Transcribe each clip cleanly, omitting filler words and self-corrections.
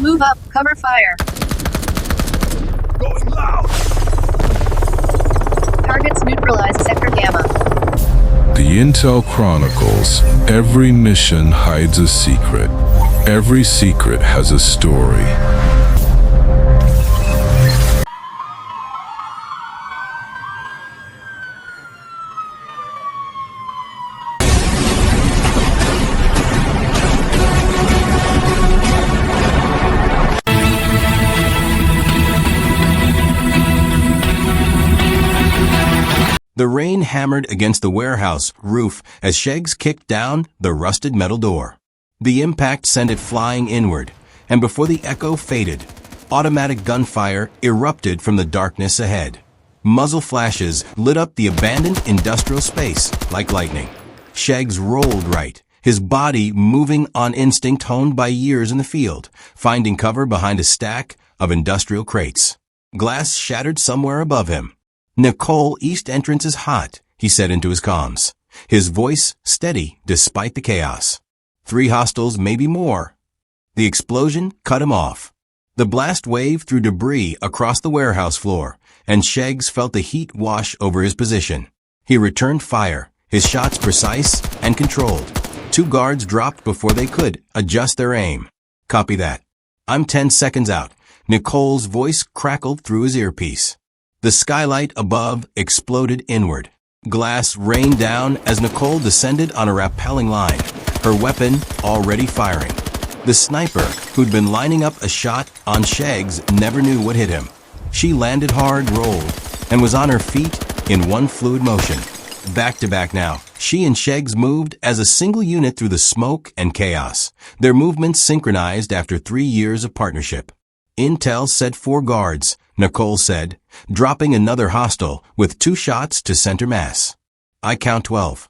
Move up, cover fire. Going loud! Targets neutralized sector Gamma. The Intel chronicles, every mission hides a secret. Every secret has a story. The rain hammered against the warehouse roof as Shegz kicked down the rusted metal door. The impact sent it flying inward, and before the echo faded, automatic gunfire erupted from the darkness ahead. Muzzle flashes lit up the abandoned industrial space like lightning. Shegz rolled right, his body moving on instinct honed by years in the field, finding cover behind a stack of industrial crates. Glass shattered somewhere above him. "Nicole, east entrance is hot," he said into his comms, his voice steady despite the chaos. 3 hostiles, maybe more. The explosion cut him off. The blast wave threw debris across the warehouse floor, and Shegz felt the heat wash over his position. He returned fire, his shots precise and controlled. 2 guards dropped before they could adjust their aim. "Copy that. I'm 10 seconds out." Nicole's voice crackled through his earpiece. The skylight above exploded inward. Glass rained down as Nicole descended on a rappelling line, her weapon already firing. The sniper, who'd been lining up a shot on Shegz, never knew what hit him. She landed hard, rolled, and was on her feet in one fluid motion. Back to back now, she and Shegz moved as a single unit through the smoke and chaos, their movements synchronized after 3 years of partnership. Intel said 4 guards, Nicole said, dropping another hostile with 2 shots to center mass. "I count 12.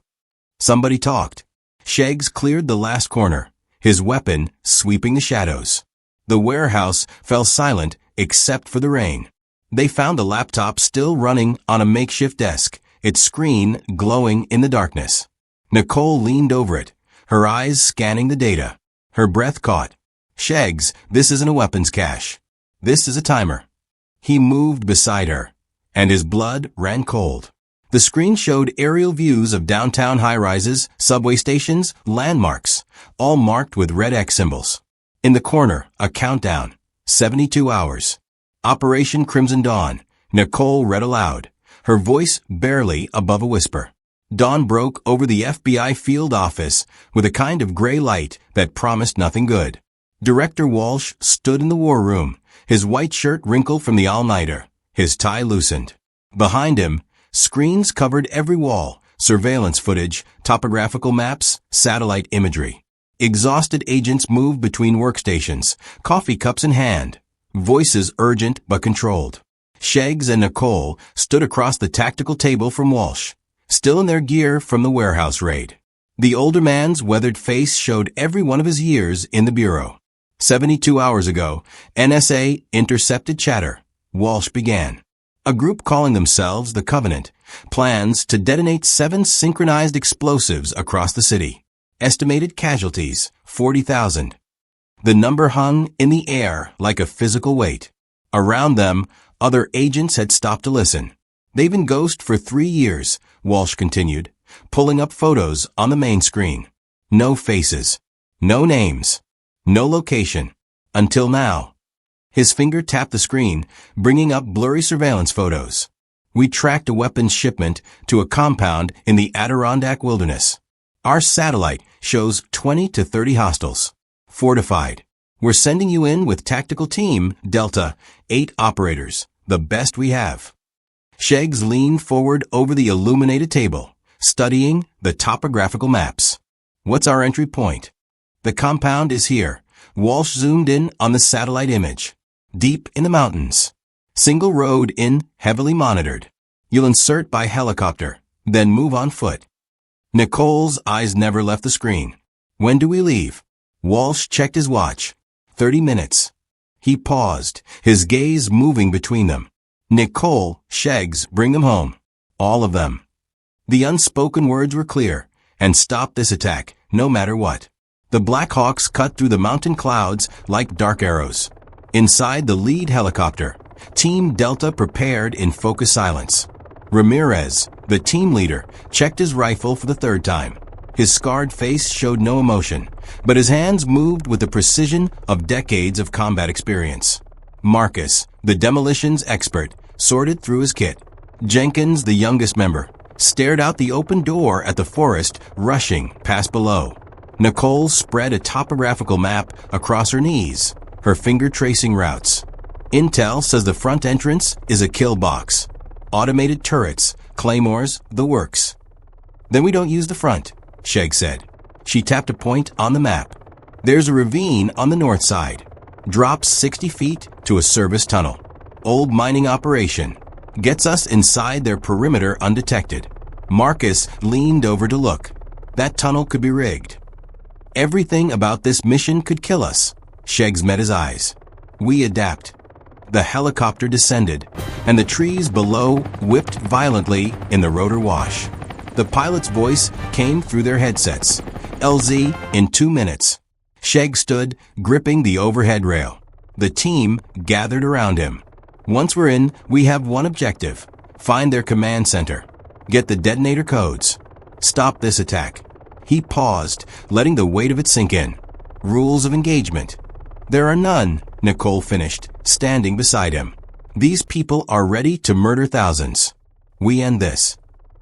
Somebody talked. Shegz cleared the last corner, his weapon sweeping the shadows. The warehouse fell silent except for the rain. They found a laptop still running on a makeshift desk, its screen glowing in the darkness. Nicole leaned over it, her eyes scanning the data. Her breath caught. "Shegz, this isn't a weapons cache. This is a timer." He moved beside her, and his blood ran cold. The screen showed aerial views of downtown high-rises, subway stations, landmarks, all marked with red X symbols. In the corner, a countdown, 72 hours. "Operation Crimson Dawn," Nicole read aloud, her voice barely above a whisper. Dawn broke over the FBI field office with a kind of gray light that promised nothing good. Director Walsh stood in the war room, his white shirt wrinkled from the all-nighter, his tie loosened. Behind him, screens covered every wall, surveillance footage, topographical maps, satellite imagery. Exhausted agents moved between workstations, coffee cups in hand, voices urgent but controlled. Shegz and Nicole stood across the tactical table from Walsh, still in their gear from the warehouse raid. The older man's weathered face showed every one of his years in the bureau. 72 hours ago, NSA intercepted chatter. Walsh began. A group calling themselves the Covenant plans to detonate 7 synchronized explosives across the city. Estimated casualties, 40,000. The number hung in the air like a physical weight. Around them, other agents had stopped to listen. "They've been ghost for 3 years, Walsh continued, pulling up photos on the main screen. No faces, no names, no location. Until now. His finger tapped the screen, bringing up blurry surveillance photos. "We tracked a weapons shipment to a compound in the Adirondack wilderness. Our satellite shows 20 to 30 hostiles. Fortified. We're sending you in with tactical team, Delta, 8 operators, the best we have." Shegz leaned forward over the illuminated table, studying the topographical maps. "What's our entry point?" "The compound is here." Walsh zoomed in on the satellite image. "Deep in the mountains. Single road in, heavily monitored. You'll insert by helicopter, then move on foot." Nicole's eyes never left the screen. "When do we leave?" Walsh checked his watch. 30 minutes. He paused, his gaze moving between them. "Nicole, Shegz, bring them home. All of them." The unspoken words were clear, and stop this attack, no matter what. The Black Hawks cut through the mountain clouds like dark arrows. Inside the lead helicopter, Team Delta prepared in focused silence. Ramirez, the team leader, checked his rifle for the third time. His scarred face showed no emotion, but his hands moved with the precision of decades of combat experience. Marcus, the demolitions expert, sorted through his kit. Jenkins, the youngest member, stared out the open door at the forest rushing past below. Nicole spread a topographical map across her knees, her finger tracing routes. Intel says the front entrance is a kill box. Automated turrets, claymores, the works. Then we don't use the front, Shegz said. She tapped a point on the map. There's a ravine on the north side. Drops 60 feet to a service tunnel. Old mining operation. Gets us inside their perimeter undetected. Marcus leaned over to look. That tunnel could be rigged. Everything about this mission could kill us. Shegz met his eyes. We adapt. The helicopter descended, and the trees below whipped violently in the rotor wash. The pilot's voice came through their headsets. LZ in 2 minutes. Shegz stood, gripping the overhead rail. The team gathered around him. Once we're in, we have one objective. Find their command center. Get the detonator codes. Stop this attack. He paused, letting the weight of it sink in. Rules of engagement. There are none, Nicole finished, standing beside him. These people are ready to murder thousands. We end this.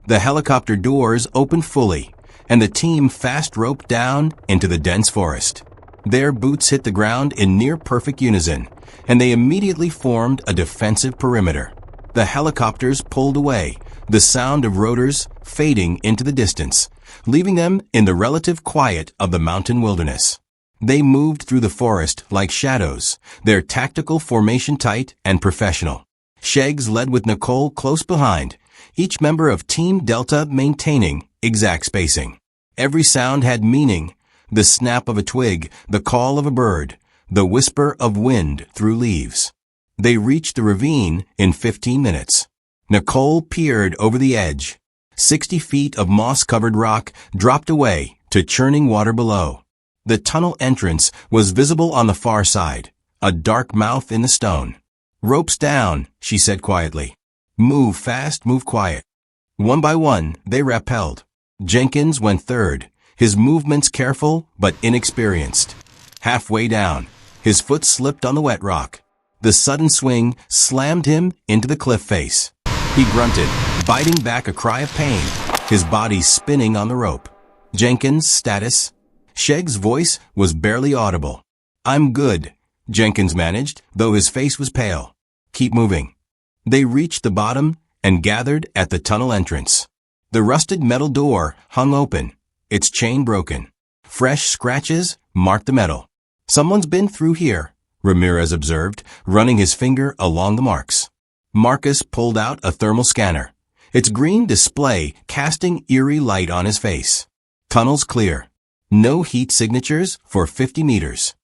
The helicopter doors opened fully, and the team fast roped down into the dense forest. Their boots hit the ground in near-perfect unison, and they immediately formed a defensive perimeter. The helicopters pulled away, the sound of rotors fading into the distance, leaving them in the relative quiet of the mountain wilderness. They moved through the forest like shadows, their tactical formation tight and professional. Shegz led with Nicole close behind, each member of Team Delta maintaining exact spacing. Every sound had meaning: the snap of a twig, the call of a bird, the whisper of wind through leaves. They reached the ravine in 15 minutes. Nicole peered over the edge. 60 feet of moss-covered rock dropped away to churning water below. The tunnel entrance was visible on the far side, a dark mouth in the stone. Ropes down, she said quietly. Move fast, move quiet. One by one, they rappelled. Jenkins went third, his movements careful but inexperienced. Halfway down, his foot slipped on the wet rock. The sudden swing slammed him into the cliff face. He grunted, biting back a cry of pain, his body spinning on the rope. Jenkins' status? Sheg's voice was barely audible. I'm good, Jenkins managed, though his face was pale. Keep moving. They reached the bottom and gathered at the tunnel entrance. The rusted metal door hung open, its chain broken. Fresh scratches marked the metal. Someone's been through here, Ramirez observed, running his finger along the marks. Marcus pulled out a thermal scanner, its green display casting eerie light on his face. Tunnels clear. No heat signatures for 50 meters.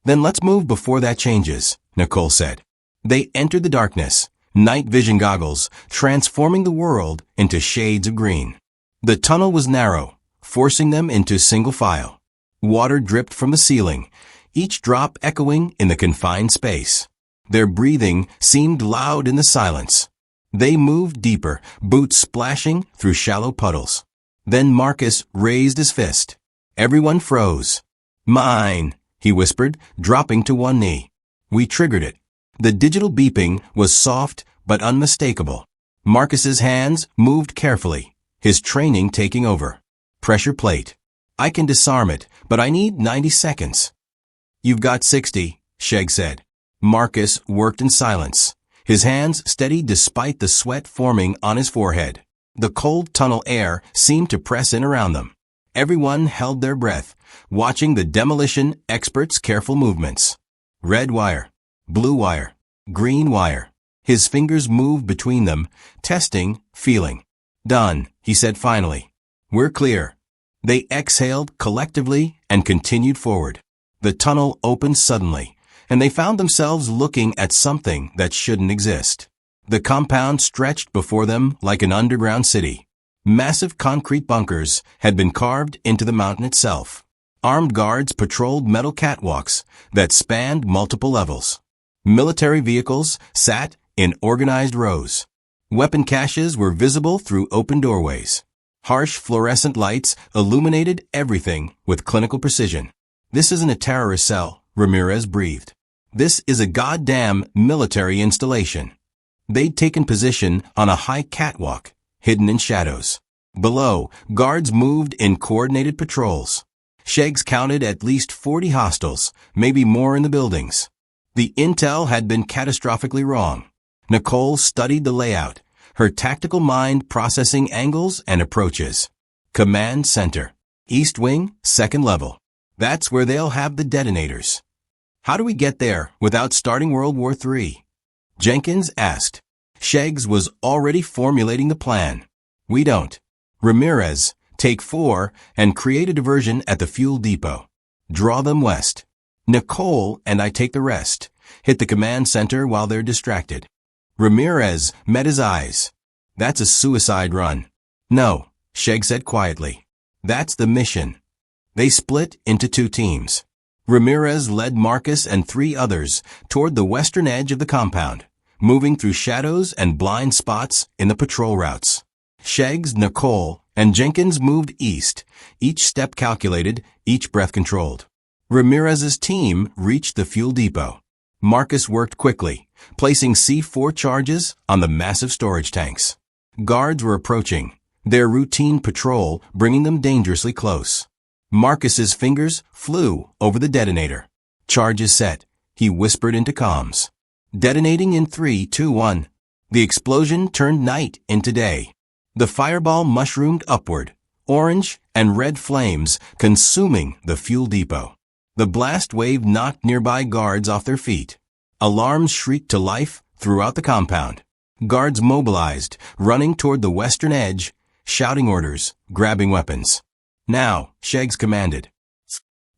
Then let's move before that changes, Nicole said. They entered the darkness, night vision goggles, transforming the world into shades of green. The tunnel was narrow, forcing them into single file. Water dripped from the ceiling, each drop echoing in the confined space. Their breathing seemed loud in the silence. They moved deeper, boots splashing through shallow puddles. Then Marcus raised his fist. Everyone froze. Mine, he whispered, dropping to one knee. We triggered it. The digital beeping was soft but unmistakable. Marcus's hands moved carefully, his training taking over. Pressure plate. I can disarm it, but I need 90 seconds. You've got 60, Shegz said. Marcus worked in silence, his hands steady despite the sweat forming on his forehead. The cold tunnel air seemed to press in around them. Everyone held their breath, watching the demolition expert's careful movements. Red wire, blue wire, green wire. His fingers moved between them, testing, feeling. Done, he said finally. We're clear. They exhaled collectively and continued forward. The tunnel opened suddenly, and they found themselves looking at something that shouldn't exist. The compound stretched before them like an underground city. Massive concrete bunkers had been carved into the mountain itself. Armed guards patrolled metal catwalks that spanned multiple levels. Military vehicles sat in organized rows. Weapon caches were visible through open doorways. Harsh fluorescent lights illuminated everything with clinical precision. "This isn't a terrorist cell," Ramirez breathed. "This is a goddamn military installation." They'd taken position on a high catwalk, hidden in shadows. Below, guards moved in coordinated patrols. Shegz counted at least 40 hostiles, maybe more in the buildings. The intel had been catastrophically wrong. Nicole studied the layout, her tactical mind processing angles and approaches. Command Center. East Wing, second level. That's where they'll have the detonators. "How do we get there without starting World War III?" Jenkins asked. Shegz was already formulating the plan. "We don't. Ramirez, take 4 and create a diversion at the fuel depot. Draw them west. Nicole and I take the rest. Hit the command center while they're distracted." Ramirez met his eyes. "That's a suicide run." "No," Shegz said quietly. "That's the mission." They split into 2 teams. Ramirez led Marcus and 3 others toward the western edge of the compound, moving through shadows and blind spots in the patrol routes. Shegz, Nicole, and Jenkins moved east, each step calculated, each breath controlled. Ramirez's team reached the fuel depot. Marcus worked quickly, placing C4 charges on the massive storage tanks. Guards were approaching, their routine patrol bringing them dangerously close. Marcus's fingers flew over the detonator. "Charges set," he whispered into comms. "Detonating in 3, 2, 1. The explosion turned night into day. The fireball mushroomed upward, orange and red flames consuming the fuel depot. The blast wave knocked nearby guards off their feet. Alarms shrieked to life throughout the compound. Guards mobilized, running toward the western edge, shouting orders, grabbing weapons. "Now," Shegz commanded.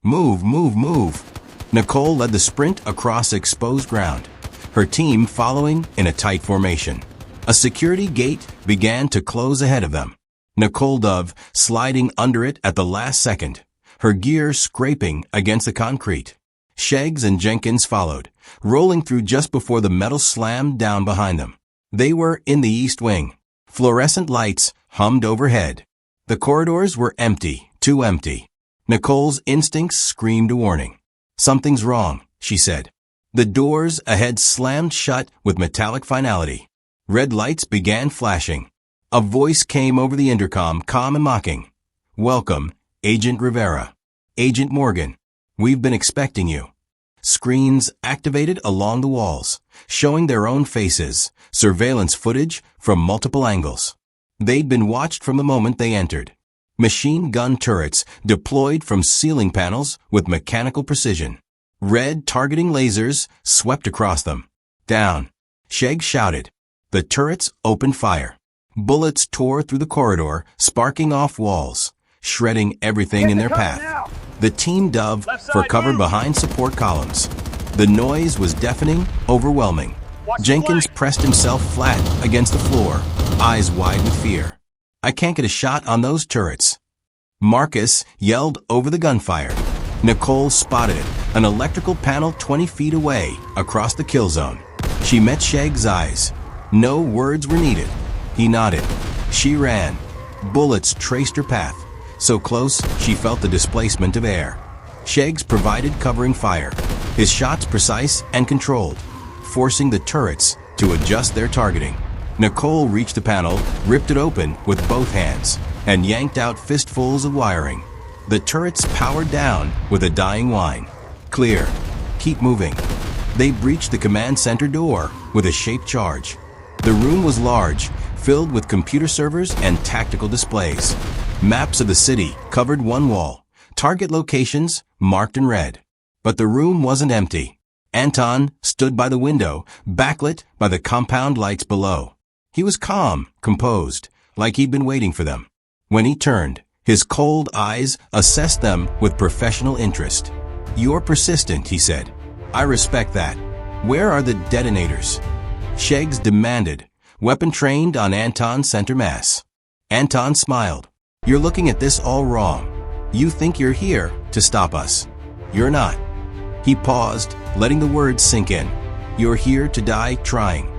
"Move, move, move." Nicole led the sprint across exposed ground, her team following in a tight formation. A security gate began to close ahead of them. Nicole dove, sliding under it at the last second, her gear scraping against the concrete. Shegz and Jenkins followed, rolling through just before the metal slammed down behind them. They were in the East Wing. Fluorescent lights hummed overhead. The corridors were empty, too empty. Nicole's instincts screamed a warning. "Something's wrong," she said. The doors ahead slammed shut with metallic finality. Red lights began flashing. A voice came over the intercom, calm and mocking. "Welcome, Agent Rivera. Agent Morgan. We've been expecting you." Screens activated along the walls, showing their own faces, surveillance footage from multiple angles. They'd been watched from the moment they entered. Machine gun turrets deployed from ceiling panels with mechanical precision. Red targeting lasers swept across them. "Down," Shegz shouted. The turrets opened fire. Bullets tore through the corridor, sparking off walls, shredding everything in their path. The team dove for cover behind support columns. The noise was deafening, overwhelming. Jenkins pressed himself flat against the floor, eyes wide with fear. "I can't get a shot on those turrets." Marcus yelled over the gunfire. Nicole spotted it, an electrical panel 20 feet away across the kill zone. She met Shegz's eyes. No words were needed. He nodded. She ran. Bullets traced her path, so close she felt the displacement of air. Shegz provided covering fire, his shots precise and controlled, forcing the turrets to adjust their targeting. Nicole reached the panel, ripped it open with both hands, and yanked out fistfuls of wiring. The turrets powered down with a dying whine. "Clear. Keep moving." They breached the command center door with a shaped charge. The room was large, filled with computer servers and tactical displays. Maps of the city covered one wall, target locations marked in red. But the room wasn't empty. Anton stood by the window, backlit by the compound lights below. He was calm, composed, like he'd been waiting for them. When he turned, his cold eyes assessed them with professional interest. "You're persistent," he said. "I respect that. Where are the detonators?" Shegz demanded, weapon trained on Anton's center mass. Anton smiled. "You're looking at this all wrong. You think you're here to stop us. You're not. He paused, letting the words sink in. You're here to die trying.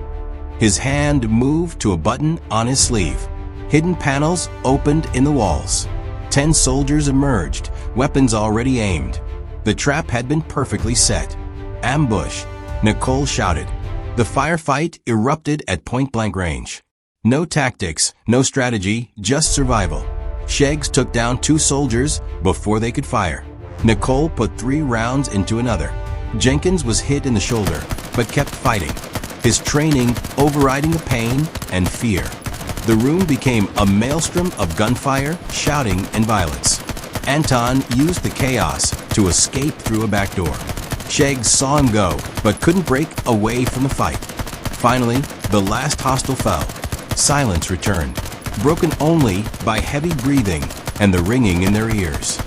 His hand moved to a button on his sleeve. Hidden panels opened in the walls. 10 soldiers emerged, weapons already aimed. The trap had been perfectly set. Ambush, Nicole shouted. The firefight erupted at point-blank range. No tactics, no strategy, just survival. Shegz took down 2 soldiers before they could fire. Nicole put 3 rounds into another. Jenkins was hit in the shoulder, but kept fighting. His training overriding the pain and fear. The room became a maelstrom of gunfire, shouting, and violence. Anton used the chaos to escape through a back door. Shegz saw him go, but couldn't break away from the fight. Finally, the last hostile fell. Silence returned, broken only by heavy breathing and the ringing in their ears.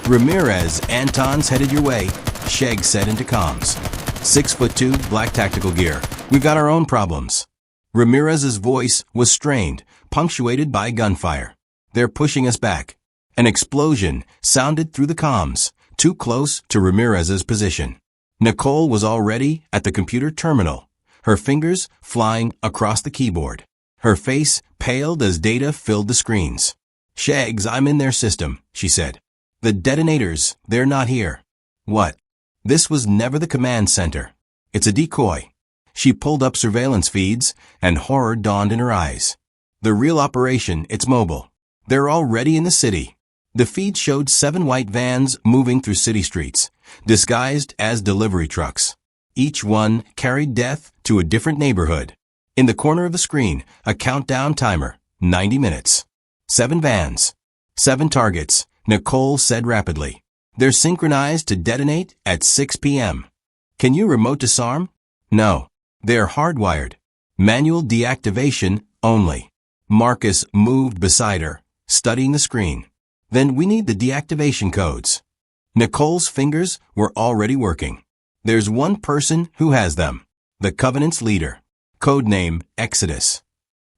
Ramirez, Anton's headed your way, Shegz said into comms. 6'2", black tactical gear. We've got our own problems. Ramirez's voice was strained, punctuated by gunfire. They're pushing us back. An explosion sounded through the comms, too close to Ramirez's position. Nicole was already at the computer terminal, her fingers flying across the keyboard. Her face paled as data filled the screens. Shegz, I'm in their system, she said. The detonators, they're not here. What? This was never the command center. It's a decoy. She pulled up surveillance feeds, and horror dawned in her eyes. The real operation, it's mobile. They're already in the city. The feed showed 7 white vans moving through city streets, disguised as delivery trucks. Each one carried death to a different neighborhood. In the corner of the screen, a countdown timer, 90 minutes. 7 vans. 7 targets, Nicole said rapidly. They're synchronized to detonate at 6 p.m. Can you remote disarm? No. They're hardwired. Manual deactivation only. Marcus moved beside her, studying the screen. Then we need the deactivation codes. Nicole's fingers were already working. There's one person who has them. The Covenant's leader. Codename Exodus.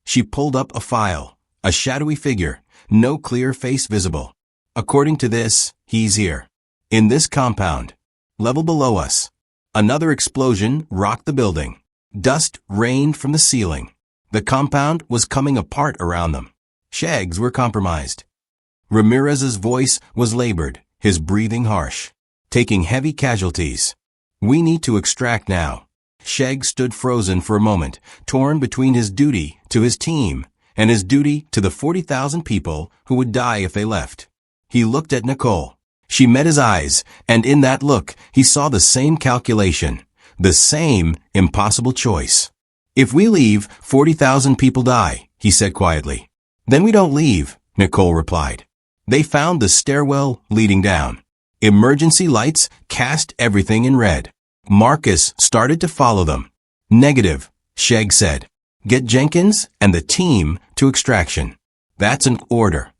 She pulled up a file. A shadowy figure. No clear face visible. According to this, he's here. In this compound. Level below us. Another explosion rocked the building. Dust rained from the ceiling. The compound was coming apart around them. Shegz were compromised. Ramirez's voice was labored, his breathing harsh. Taking heavy casualties. We need to extract now. Shegz stood frozen for a moment, torn between his duty to his team and his duty to the 40,000 people who would die if they left. He looked at Nicole. She met his eyes, and in that look, he saw the same calculation, the same impossible choice. If we leave, 40,000 people die, he said quietly. Then we don't leave, Nicole replied. They found the stairwell leading down. Emergency lights cast everything in red. Marcus started to follow them. Negative, Shegz said. Get Jenkins and the team to extraction. That's an order.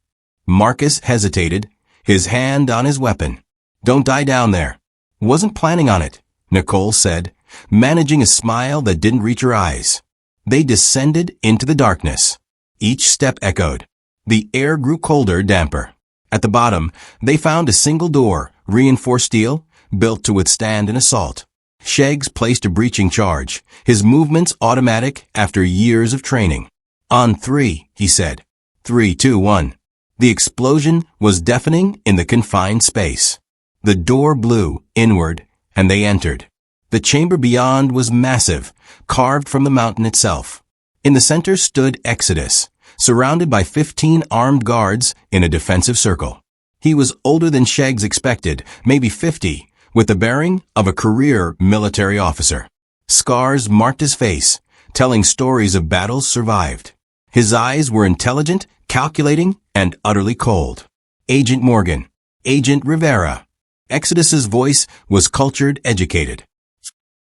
Marcus hesitated, his hand on his weapon. Don't die down there. Wasn't planning on it, Nicole said, managing a smile that didn't reach her eyes. They descended into the darkness. Each step echoed. The air grew colder, damper. At the bottom, they found a single door, reinforced steel, built to withstand an assault. Shegz placed a breaching charge, his movements automatic after years of training. On 3, he said. 3, 2, 1. The explosion was deafening in the confined space. The door blew inward, and they entered. The chamber beyond was massive, carved from the mountain itself. In the center stood Exodus, surrounded by 15 armed guards in a defensive circle. He was older than Shegz expected, maybe 50, with the bearing of a career military officer. Scars marked his face, telling stories of battles survived. His eyes were intelligent, calculating, and utterly cold. Agent Morgan. Agent Rivera. Exodus's voice was cultured, educated.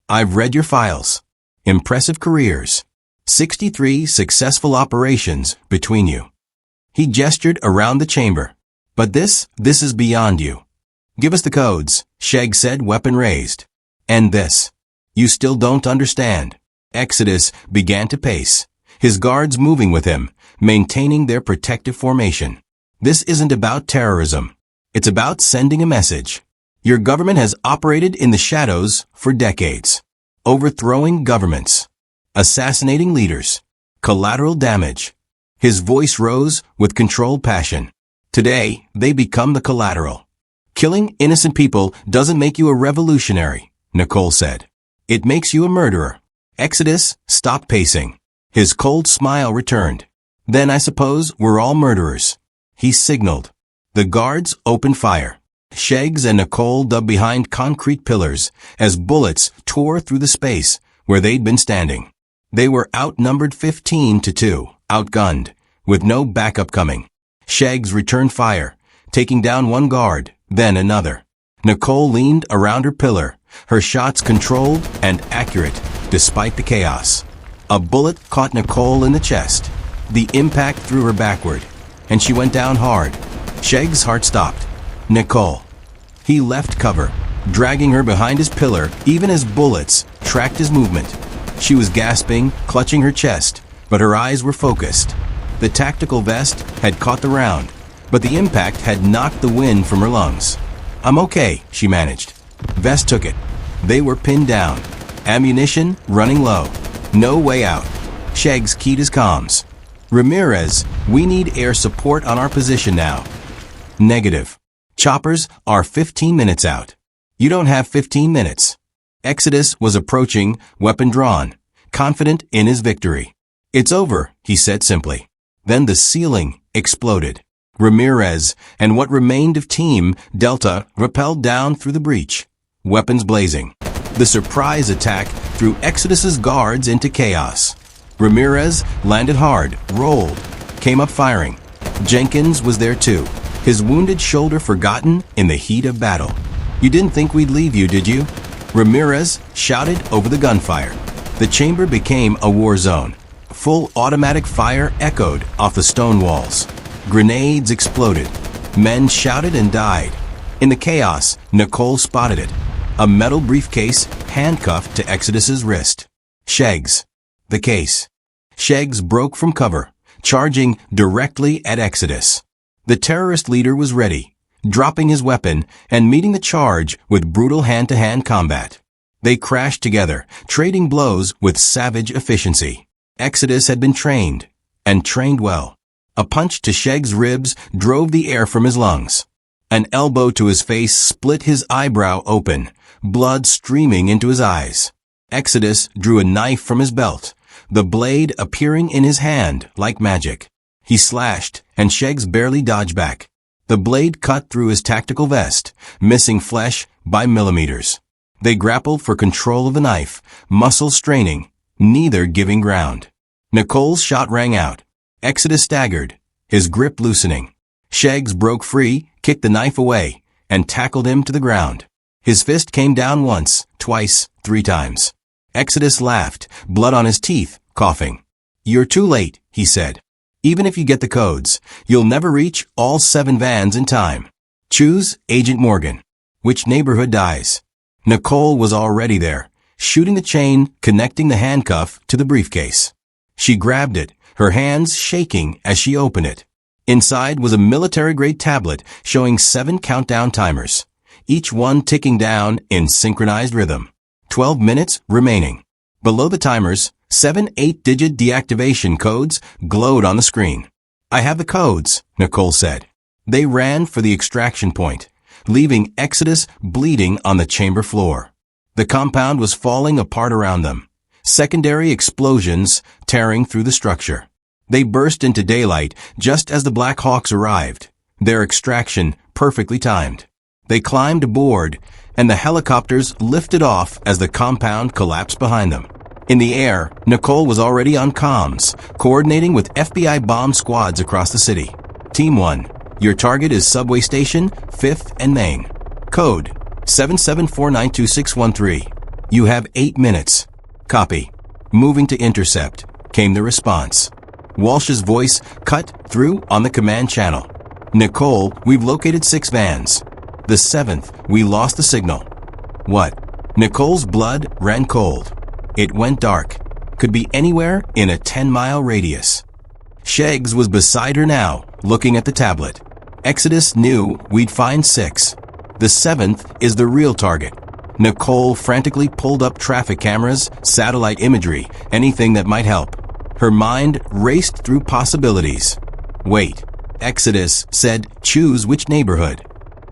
I've read your files. Impressive careers. 63 successful operations between you. He gestured around the chamber. But this is beyond you. Give us the codes, Shegz said, weapon raised. And this. You still don't understand. Exodus began to pace, his guards moving with him, maintaining their protective formation. This isn't about terrorism. It's about sending a message. Your government has operated in the shadows for decades. Overthrowing governments. Assassinating leaders. Collateral damage. His voice rose with controlled passion. Today, they become the collateral. Killing innocent people doesn't make you a revolutionary, Nicole said. It makes you a murderer. Exodus stopped pacing. His cold smile returned. Then I suppose we're all murderers. He signaled. The guards opened fire. Shegz and Nicole dug behind concrete pillars as bullets tore through the space where they'd been standing. They were outnumbered 15-2, outgunned, with no backup coming. Shegz returned fire, taking down one guard, then another. Nicole leaned around her pillar, her shots controlled and accurate despite the chaos. A bullet caught Nicole in the chest. The impact threw her backward, and she went down hard. Sheg's heart stopped. Nicole. He left cover, dragging her behind his pillar even as bullets tracked his movement. She was gasping, clutching her chest, but her eyes were focused. The tactical vest had caught the round, but the impact had knocked the wind from her lungs. I'm okay, she managed. Vest took it. They were pinned down. Ammunition running low. No way out. Shegz keyed his comms. Ramirez, we need air support on our position now. Negative. Choppers are 15 minutes out. You don't have 15 minutes. Exodus was approaching, weapon drawn, confident in his victory. It's over, he said simply. Then the ceiling exploded. Ramirez and what remained of Team Delta rappelled down through the breach, weapons blazing. The surprise attack threw Exodus's guards into chaos. Ramirez landed hard, rolled, came up firing. Jenkins was there too, his wounded shoulder forgotten in the heat of battle. You didn't think we'd leave you, did you? Ramirez shouted over the gunfire. The chamber became a war zone. Full automatic fire echoed off the stone walls. Grenades exploded. Men shouted and died. In the chaos, Nicole spotted it. A metal briefcase handcuffed to Exodus's wrist. Shegz. The case. Shegz broke from cover, charging directly at Exodus. The terrorist leader was ready, dropping his weapon and meeting the charge with brutal hand-to-hand combat. They crashed together, trading blows with savage efficiency. Exodus had been trained, and trained well. A punch to Sheg's ribs drove the air from his lungs. An elbow to his face split his eyebrow open, blood streaming into his eyes. Exodus drew a knife from his belt, the blade appearing in his hand like magic. He slashed, and Shegz barely dodged back. The blade cut through his tactical vest, missing flesh by millimeters. They grappled for control of the knife, muscles straining, neither giving ground. Nicole's shot rang out. Exodus staggered, his grip loosening. Shegz broke free, kicked the knife away, and tackled him to the ground. His fist came down once, twice, 3 times. Exodus laughed, blood on his teeth, coughing. You're too late, he said. Even if you get the codes, you'll never reach all 7 vans in time. Choose Agent Morgan. Which neighborhood dies? Nicole was already there, shooting the chain connecting the handcuff to the briefcase. She grabbed it, her hands shaking as she opened it. Inside was a military-grade tablet showing 7 countdown timers, each one ticking down in synchronized rhythm. 12 minutes remaining. Below the timers, 7 8-digit deactivation codes glowed on the screen. I have the codes, Nicole said. They ran for the extraction point, leaving Exodus bleeding on the chamber floor. The compound was falling apart around them. Secondary explosions tearing through the structure. They burst into daylight just as the Black Hawks arrived, their extraction perfectly timed. They climbed aboard, and the helicopters lifted off as the compound collapsed behind them. In the air, Nicole was already on comms, coordinating with FBI bomb squads across the city. Team 1, your target is Subway Station, 5th and Main. Code 77492613. You have 8 minutes. Copy. Moving to intercept, came the response. Walsh's voice cut through on the command channel. Nicole, we've located 6 vans. The 7th, we lost the signal. What? Nicole's blood ran cold. It went dark. Could be anywhere in a 10-mile radius. Shegz was beside her now, looking at the tablet. Exodus knew we'd find 6. The 7th is the real target. Nicole frantically pulled up traffic cameras, satellite imagery, anything that might help. Her mind raced through possibilities. Wait, Exodus said, choose which neighborhood.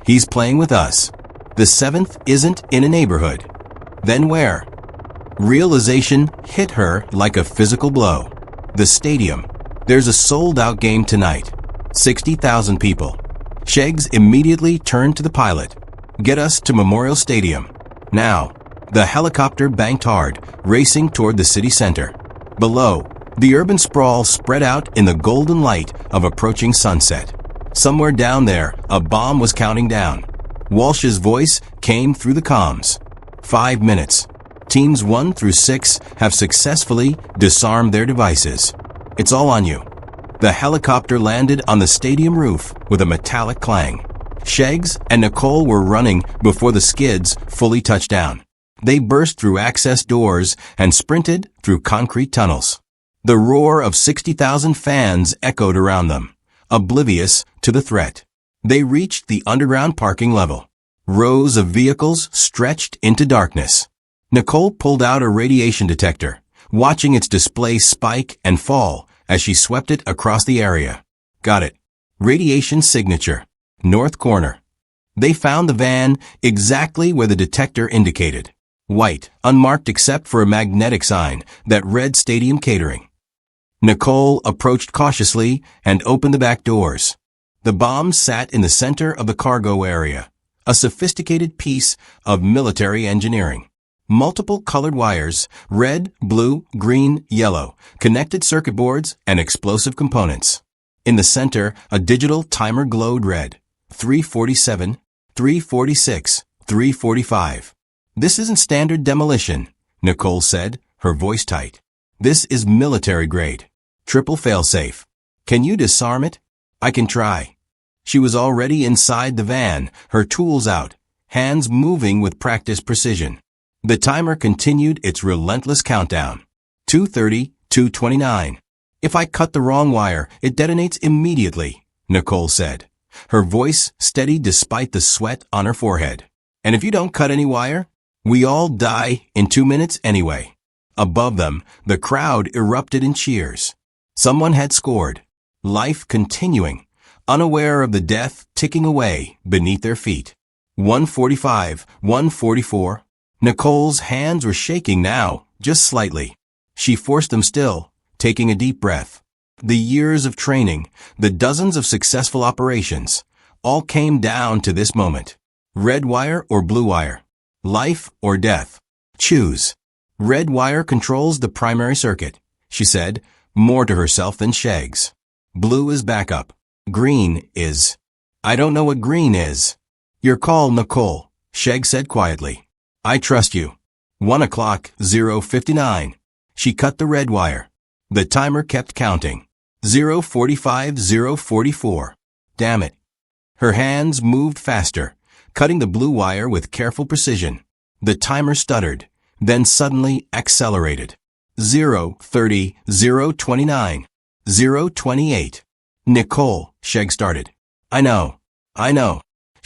He's playing with us. The 7th isn't in a neighborhood. Then where? Realization hit her like a physical blow. The stadium. There's a sold-out game tonight. 60,000 people. Shegz immediately turned to the pilot. Get us to Memorial Stadium. Now. The helicopter banked hard, racing toward the city center. Below, the urban sprawl spread out in the golden light of approaching sunset. Somewhere down there, a bomb was counting down. Walsh's voice came through the comms. 5 minutes. Teams 1 through 6 have successfully disarmed their devices. It's all on you. The helicopter landed on the stadium roof with a metallic clang. Shegz and Nicole were running before the skids fully touched down. They burst through access doors and sprinted through concrete tunnels. The roar of 60,000 fans echoed around them, oblivious to the threat. They reached the underground parking level. Rows of vehicles stretched into darkness. Nicole pulled out a radiation detector, watching its display spike and fall as she swept it across the area. Got it. Radiation signature. North corner. They found the van exactly where the detector indicated. White, unmarked except for a magnetic sign that read Stadium Catering. Nicole approached cautiously and opened the back doors. The bomb sat in the center of the cargo area, a sophisticated piece of military engineering. Multiple colored wires, red, blue, green, yellow, connected circuit boards and explosive components. In the center, a digital timer glowed red. 347, 346, 345. This isn't standard demolition, Nicole said, her voice tight. This is military grade. Triple failsafe. Can you disarm it? I can try. She was already inside the van, her tools out, hands moving with practiced precision. The timer continued its relentless countdown. 2:30, 2:29. If I cut the wrong wire, it detonates immediately, Nicole said, her voice steady despite the sweat on her forehead. And if you don't cut any wire, we all die in 2 minutes anyway. Above them, the crowd erupted in cheers. Someone had scored. Life continuing, unaware of the death ticking away beneath their feet. 145, 144. Nicole's hands were shaking now, just slightly. She forced them still, taking a deep breath. The years of training, the dozens of successful operations, all came down to this moment. Red wire or blue wire? Life or death? Choose. Red wire controls the primary circuit, she said, more to herself than Shegz. Blue is backup. Green is... I don't know what green is. Your call, Nicole, Shegz said quietly. I trust you. 1:00:59. She cut the red wire. The timer kept counting. 0:45, 0:44. Damn it. Her hands moved faster, cutting the blue wire with careful precision. The timer stuttered, then suddenly accelerated. 0:30, 0:29, 0:28. Nicole, Shegz started. I know.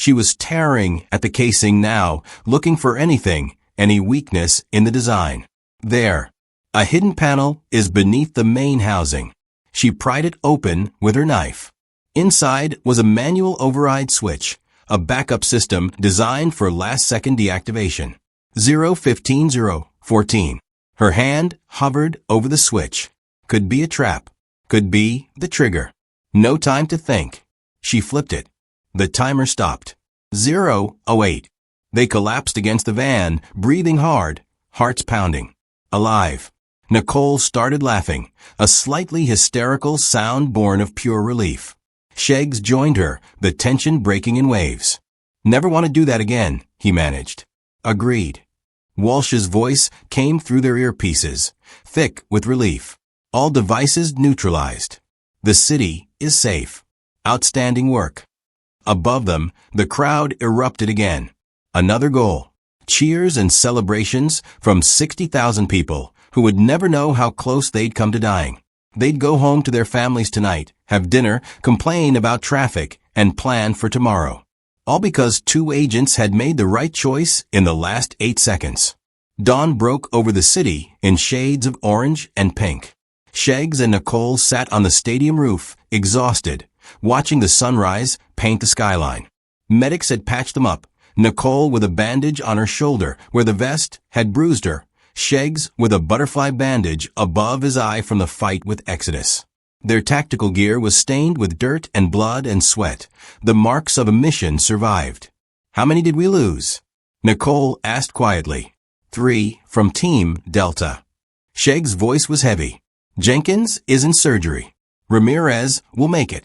She was tearing at the casing now, looking for anything, any weakness in the design. There. A hidden panel is beneath the main housing. She pried it open with her knife. Inside was a manual override switch, a backup system designed for last-second deactivation. 0:15, 0:14. Her hand hovered over the switch. Could be a trap. Could be the trigger. No time to think. She flipped it. The timer stopped. 0:08. They collapsed against the van, breathing hard, hearts pounding. Alive. Nicole started laughing, a slightly hysterical sound born of pure relief. Shegz joined her, the tension breaking in waves. Never want to do that again, he managed. Agreed. Walsh's voice came through their earpieces, thick with relief. All devices neutralized. The city is safe. Outstanding work. Above them, the crowd erupted again. Another goal. Cheers and celebrations from 60,000 people who would never know how close they'd come to dying. They'd go home to their families tonight, have dinner, complain about traffic, and plan for tomorrow. All because 2 agents had made the right choice in the last 8 seconds. Dawn broke over the city in shades of orange and pink. Shegz and Nicole sat on the stadium roof, exhausted, watching the sunrise paint the skyline. Medics had patched them up, Nicole with a bandage on her shoulder where the vest had bruised her, Shegz with a butterfly bandage above his eye from the fight with Exodus. Their tactical gear was stained with dirt and blood and sweat. The marks of a mission survived. "How many did we lose?" Nicole asked quietly. 3 from Team Delta. Sheg's voice was heavy. "Jenkins is in surgery. Ramirez will make it."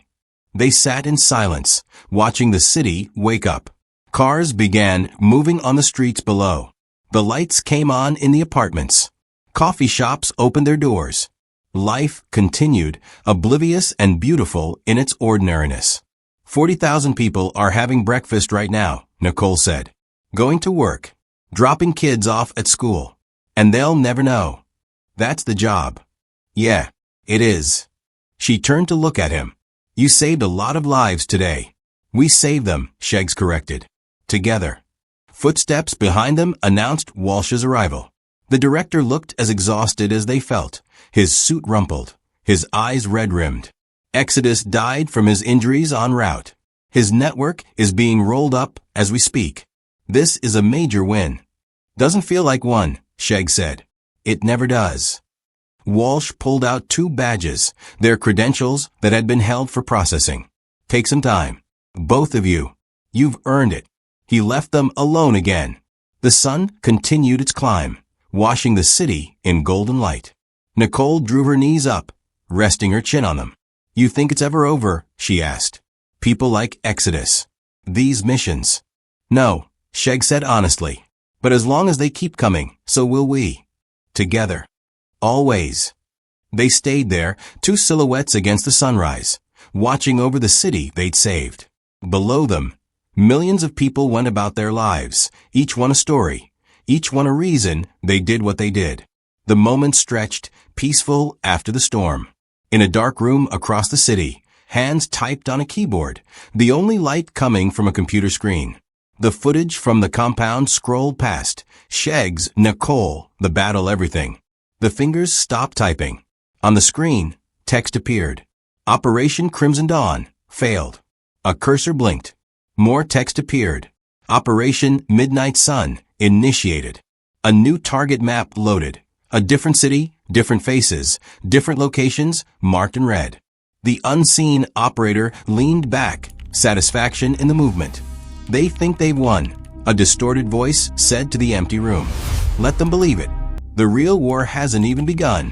They sat in silence, watching the city wake up. Cars began moving on the streets below. The lights came on in the apartments. Coffee shops opened their doors. Life continued, oblivious and beautiful in its ordinariness. 40,000 people are having breakfast right now, Nicole said. Going to work. Dropping kids off at school. And they'll never know. That's the job. Yeah, it is. She turned to look at him. You saved a lot of lives today. We saved them, Shegz corrected. Together. Footsteps behind them announced Walsh's arrival. The director looked as exhausted as they felt, his suit rumpled, his eyes red-rimmed. Exodus died from his injuries en route. His network is being rolled up as we speak. This is a major win. Doesn't feel like one, Shegz said. It never does. Walsh pulled out 2 badges, their credentials that had been held for processing. Take some time. Both of you. You've earned it. He left them alone again. The sun continued its climb, washing the city in golden light. Nicole drew her knees up, resting her chin on them. You think it's ever over? She asked. People like Exodus. These missions. No, Shegz said honestly. But as long as they keep coming, so will we. Together. Always. They stayed there, 2 silhouettes against the sunrise, watching over the city they'd saved. Below them, millions of people went about their lives, each one a story, each one a reason they did what they did. The moment stretched, peaceful after the storm. In a dark room across the city, hands typed on a keyboard, the only light coming from a computer screen. The footage from the compound scrolled past. Shegz, Nicole, the battle everything. The fingers stopped typing. On the screen, text appeared. Operation Crimson Dawn failed. A cursor blinked. More text appeared. Operation Midnight Sun initiated. A new target map loaded. A different city, different faces, different locations marked in red. The unseen operator leaned back, satisfaction in the movement. They think they've won, a distorted voice said to the empty room. Let them believe it. The real war hasn't even begun.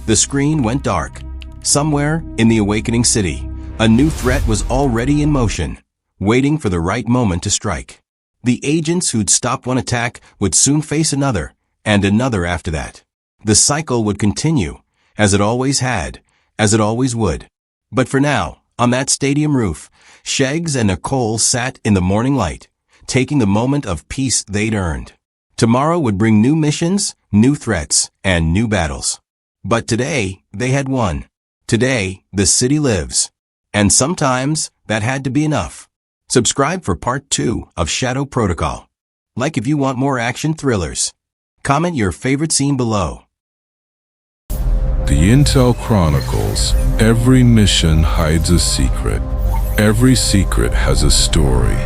The screen went dark. Somewhere in the awakening city, a new threat was already in motion, waiting for the right moment to strike. The agents who'd stopped one attack would soon face another, and another after that. The cycle would continue, as it always had, as it always would. But for now, on that stadium roof, Shegz and Nicole sat in the morning light, taking the moment of peace they'd earned. Tomorrow would bring new missions, new threats, and new battles. But today, they had won. Today, the city lives. And sometimes, that had to be enough. Subscribe for part 2 of Shadow Protocol. Like if you want more action thrillers. Comment your favorite scene below. The Intel Chronicles. Every mission hides a secret. Every secret has a story.